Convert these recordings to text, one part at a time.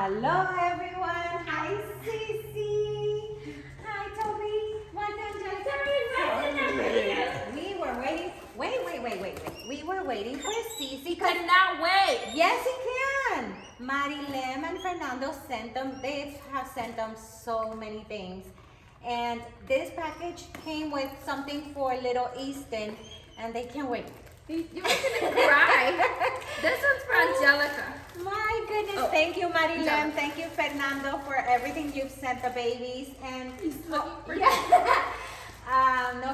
Hello everyone. Hi Sissy. Hi Toby. What We were waiting. Wait. We were waiting for Sissy. Cannot wait. Yes, he can. Marilem and Fernando sent them. They have sent them so many things. And this package came with something for little Easton, and they can't wait. You were gonna cry. This one's for Angelica. My goodness, thank you, Marilem. Thank you, Fernando, for everything you've sent the babies. And no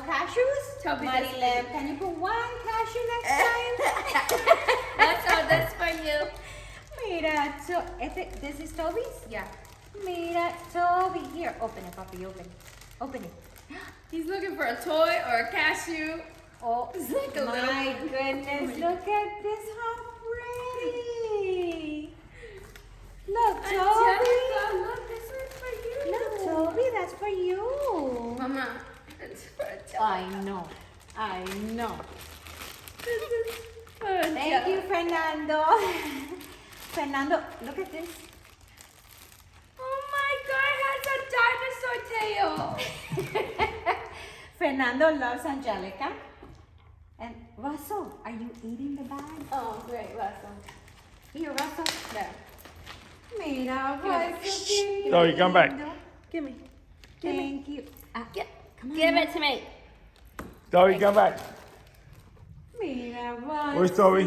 cashews. Marilem, can you put one cashew next time? That's for you. Mira, this is Toby's? Yeah. Mira, Toby. Here, open it, puppy, open it. Open it. He's looking for a toy or a cashew. Oh, like a my goodness. Look at this, how pretty. Look, Toby. Look, this one's for you. Look, Toby, that's for you. Mama, it's for Angelica. I know. This is for Angelica. Thank you, Fernando. Fernando, look at this. Oh my God, it has a dinosaur tail. Fernando loves Angelica. And Russell, are you eating the bag? Oh, great, Russell. Here, Russell. There. Mira, Russell. Toby, come back. Give me. Thank you. Come on. Give it to me. Toby, come back. Mira, Russell. Where's Toby?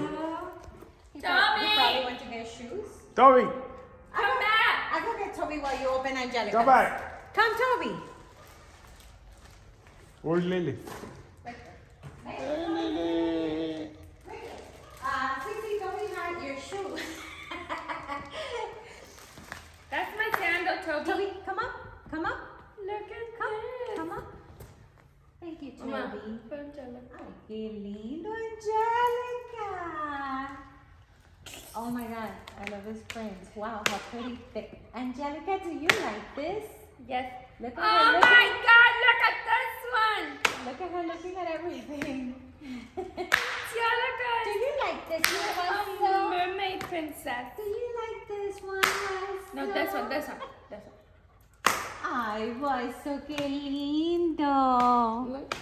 He probably went to get shoes. Toby, Come back. I'll go get Toby while you open Angelica. come back. Come, Toby. Where's Lily? Hey, Lily. Sissy, Toby had your shoes. That's my sandal, Toby. Toby, come up. Come up. Look at Come. this. Come up. Thank you, Toby. Mama, for Angelica. Ay, qué lindo, Angelica. Oh my God, I love this print. Wow, how pretty. Angelica, do you like this? Yes. Look at Oh her. my God, look at this one. Look at her looking at everything. Angelica. Do you like this one, A Russell? mermaid princess. Do you like this one, Russell? No, this one. Ay, Russell, qué lindo. Look.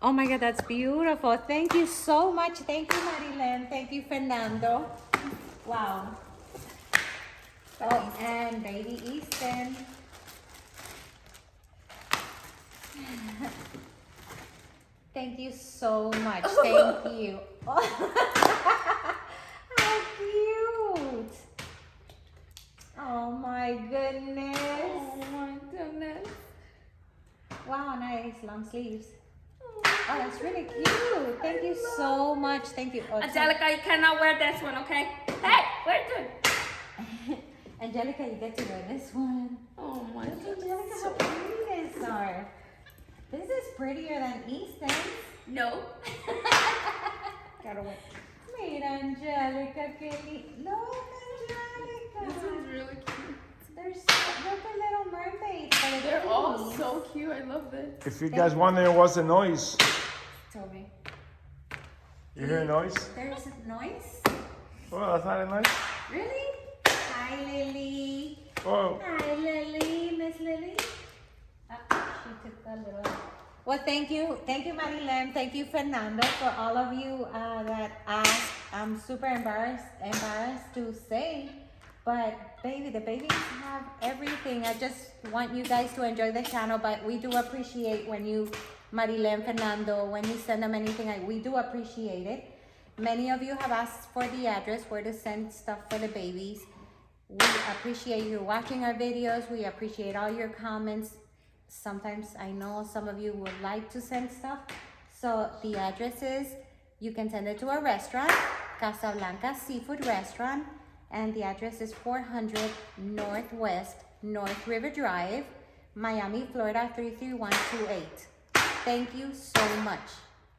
Oh my God, that's beautiful. Thank you so much. Thank you, Marilem. Thank you, Fernando. Wow. Oh, and baby Easton. Thank you so much. Thank you. How cute. Oh my goodness. Oh my goodness. Wow, nice long sleeves. Oh, that's really cute. Thank you so much. Thank you. Oh, Angelica, you cannot wear this one, okay? Hey, wear it. Angelica, you get to wear this one. Oh my Angelica, goodness. how pretty these are. This is prettier than Easton's. No. Gotta wait. Mira, Angelica, que look, Angelica. This one's really cute. They're so, look at Little Mermaid. They're all so cute. I love this. If you guys wondering what's the noise, Toby. you hear a noise? There's a noise? Oh, that's not a noise. Really? Hi, Lily. Oh, Hi, Lily. Miss Lily. She took a little. Well, thank you, Marilem. Thank you, Fernando, for all of you that asked. I'm super embarrassed to say, but baby, the babies have everything. I just want you guys to enjoy the channel, but we do appreciate when you, Marilem, Fernando, when you send them anything. We do appreciate it. Many of you have asked for the address where to send stuff for the babies. We appreciate you watching our videos. We appreciate all your comments. Sometimes I know some of you would like to send stuff. So the address is, you can send it to a restaurant, Casablanca Seafood Restaurant, and the address is 400 Northwest North River Drive, Miami, Florida 33128. Thank you so much.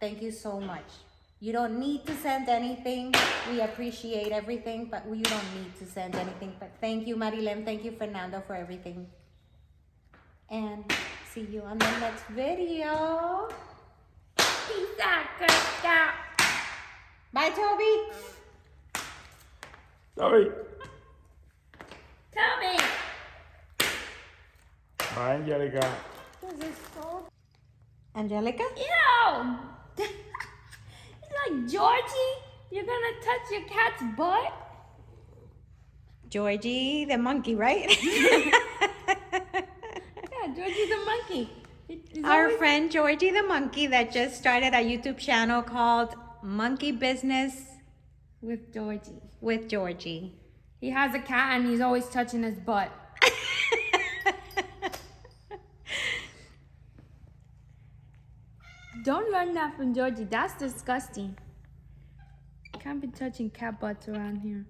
Thank you so much. You don't need to send anything. We appreciate everything, but you don't need to send anything. But thank you, Marilem. Thank you, Fernando, for everything. And see you on the next video. Peace out, Girl Scout. Bye, Toby. Toby. Toby. Bye, Angelica. This is so... Angelica? Ew! It's like, Georgie, you're gonna touch your cat's butt? Georgie the monkey, right? Yeah, Georgie the monkey. It's Our always- friend Georgie the monkey that just started a YouTube channel called Monkey Business With Georgie. with Georgie. He has a cat and he's always touching his butt. Don't learn that from Georgie. That's disgusting. Can't be touching cat butts around here.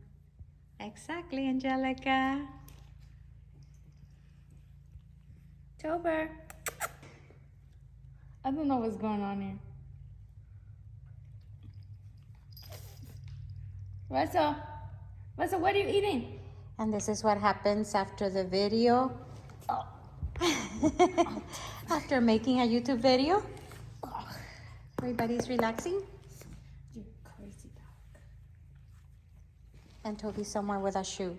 Exactly, Angelica. Tober. I don't know what's going on here. Russell, what are you eating? And this is what happens after the video. Oh. After making a YouTube video. Everybody's relaxing. You crazy dog. And Toby's somewhere with a shoe.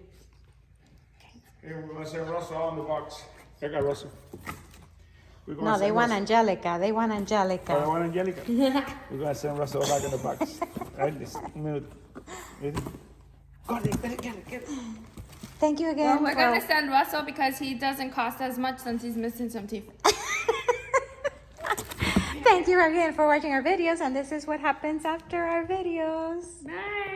Hey, we're gonna send Russell out in the box. I got Russell. We're gonna No, they send want Russell. Angelica. They want Oh, I Angelica. want Angelica. We're gonna send Russell back in the box. Right, this minute. Ready? Go, Nick, get it. Thank you Well, again. we're for- gonna send Russell because he doesn't cost as much since he's missing some teeth. Thank you again for watching our videos, and this is what happens after our videos. Bye.